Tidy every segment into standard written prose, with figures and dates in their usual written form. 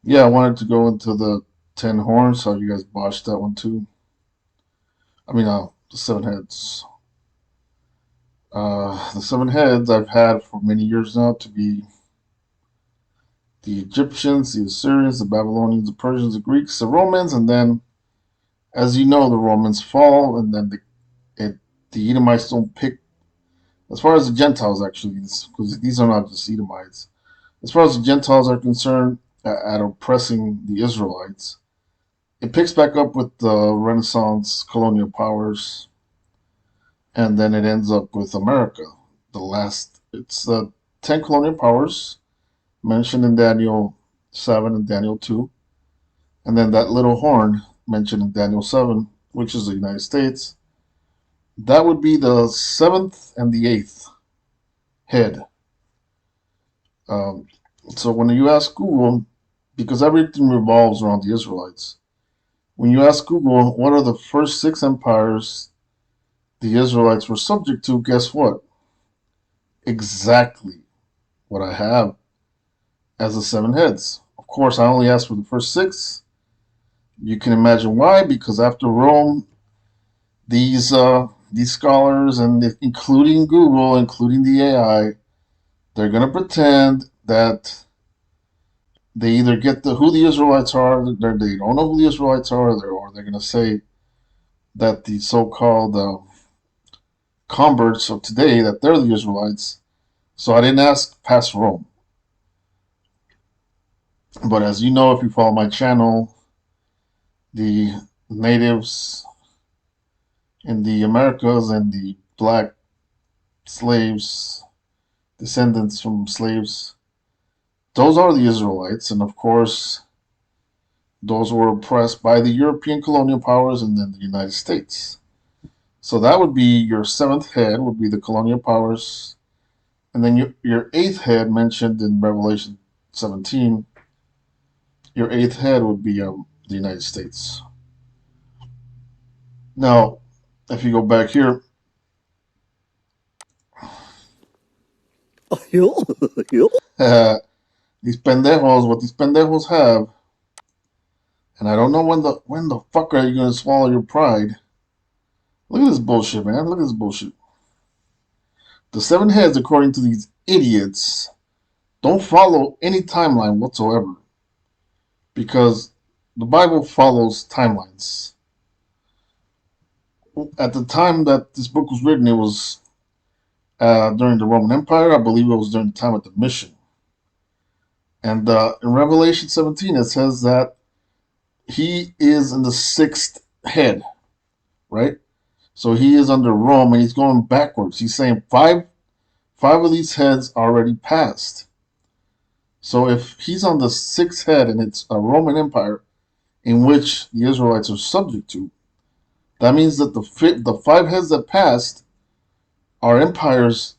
Yeah, I wanted to go into the 10 horns. How you guys botched that one too. The seven heads. The seven heads I've had for many years now to be the Egyptians, the Assyrians, the Babylonians, the Persians, the Greeks, the Romans, and then, as you know, the Romans fall, and then the Edomites don't pick. As far as the Gentiles, actually, because these are not just Edomites. As far as the Gentiles are concerned, at oppressing the Israelites, it picks back up with the Renaissance colonial powers, and then it ends up with America. It's the 10 colonial powers mentioned in Daniel 7 and Daniel 2, and then that little horn mentioned in Daniel 7, which is the United States. That would be the seventh and the eighth head. Um, so when you ask Google, because everything revolves around the Israelites, when you ask Google what are the first six empires the Israelites were subject to, guess what? Exactly what I have as the seven heads. Of course, I only asked for the first six. You can imagine why, because after Rome, these scholars and including Google, including the AI, they're gonna pretend that they either get who the Israelites are, they don't know who the Israelites are, or they're gonna say that the so-called converts of today that they're the Israelites. So I didn't ask past Rome, but as you know, if you follow my channel, the natives in the Americas and the black slaves, descendants from slaves, those are the Israelites. And of course, those were oppressed by the European colonial powers and then the United States. So that would be your seventh head, would be the colonial powers. And then your eighth head, mentioned in Revelation 17, your eighth head would be the United States. Now, if you go back here, what these pendejos have, and I don't know when the fuck are you gonna swallow your pride. Look at this bullshit, man. Look at this bullshit. The seven heads, according to these idiots, don't follow any timeline whatsoever because the Bible follows timelines. At the time that this book was written, it was during the Roman Empire. I believe it was during the time of the mission. And in Revelation 17, it says that he is in the sixth head, right? So he is under Rome and he's going backwards. He's saying five of these heads already passed. So if he's on the sixth head and it's a Roman Empire in which the Israelites are subject to, that means that the five heads that passed are empires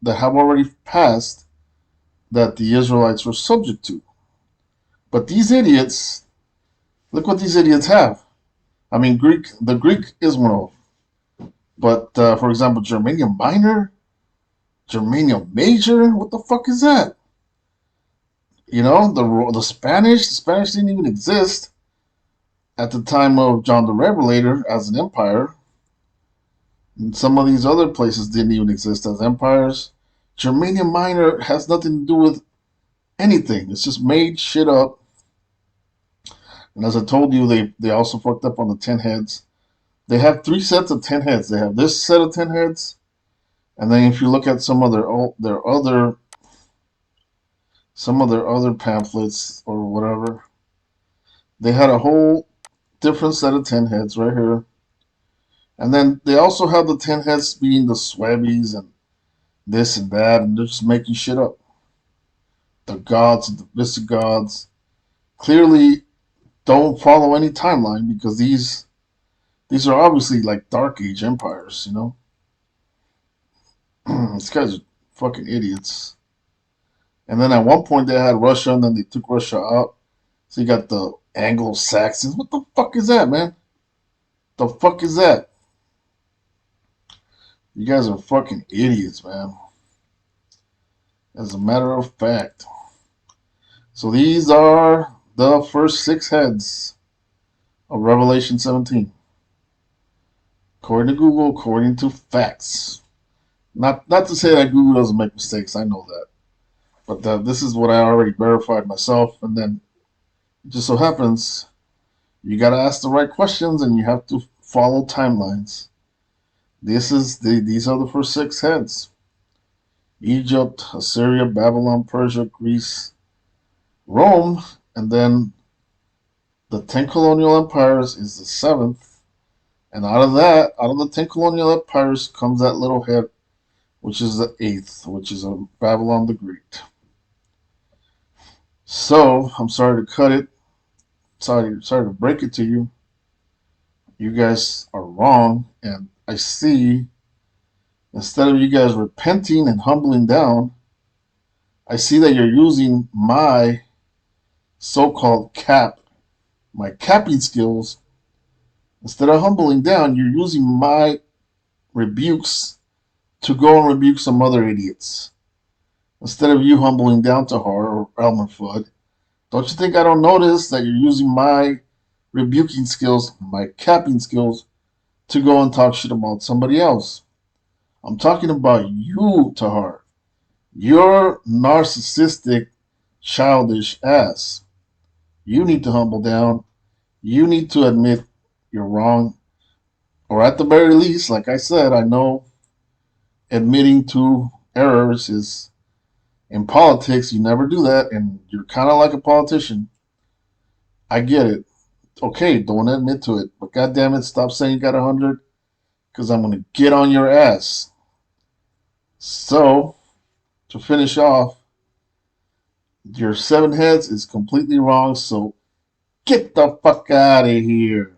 that have already passed that the Israelites were subject to. But these idiots, look what these idiots have. I mean, the Greek is one of them. But for example, Germanium Minor, Germanium Major, what the fuck is that? You know, the Spanish didn't even exist at the time of John the Revelator as an empire. And some of these other places didn't even exist as empires. Germanium Minor has nothing to do with anything. It's just made shit up. And as I told you, they also fucked up on the 10 heads. They have three sets of 10 heads. They have this set of 10 heads, and then if you look at some of their other pamphlets or whatever, they had a whole different set of 10 heads right here. And then they also have the 10 heads being the Swabbies and this and that, and they're just making shit up. The gods and the Visigoths clearly don't follow any timeline because these are obviously like Dark Age empires, you know? These guys are fucking idiots. And then at one point they had Russia, and then they took Russia out. So you got the Anglo Saxons. What the fuck is that, man? The fuck is that? You guys are fucking idiots, man. As a matter of fact. So these are the first six heads of Revelation 17. According to Google, according to facts. Not to say that Google doesn't make mistakes, I know that. But this is what I already verified myself, and then it just so happens you got to ask the right questions and you have to follow timelines. These are the first six heads: Egypt, Assyria, Babylon, Persia, Greece, Rome, and then the 10 colonial empires is the seventh. And out of the 10 colonial empires comes that little head, which is the eighth, which is Babylon the Great. So, I'm sorry to cut it. Sorry to break it to you. You guys are wrong. And I see, instead of you guys repenting and humbling down, I see that you're using my so-called my capping skills. Instead of humbling down, you're using my rebukes to go and rebuke some other idiots. Instead of you humbling down to her or Elmer Fudd, don't you think I don't notice that you're using my rebuking skills, my capping skills, to go and talk shit about somebody else? I'm talking about you, Tahar. Your narcissistic, childish ass. You need to humble down. You need to admit you're wrong. Or at the very least, like I said, I know admitting to errors is, in politics, you never do that, and you're kind of like a politician. I get it. Okay, don't admit to it. But goddamn it, stop saying you got 100, because I'm going to get on your ass. So, to finish off, your seven heads is completely wrong, so get the fuck out of here.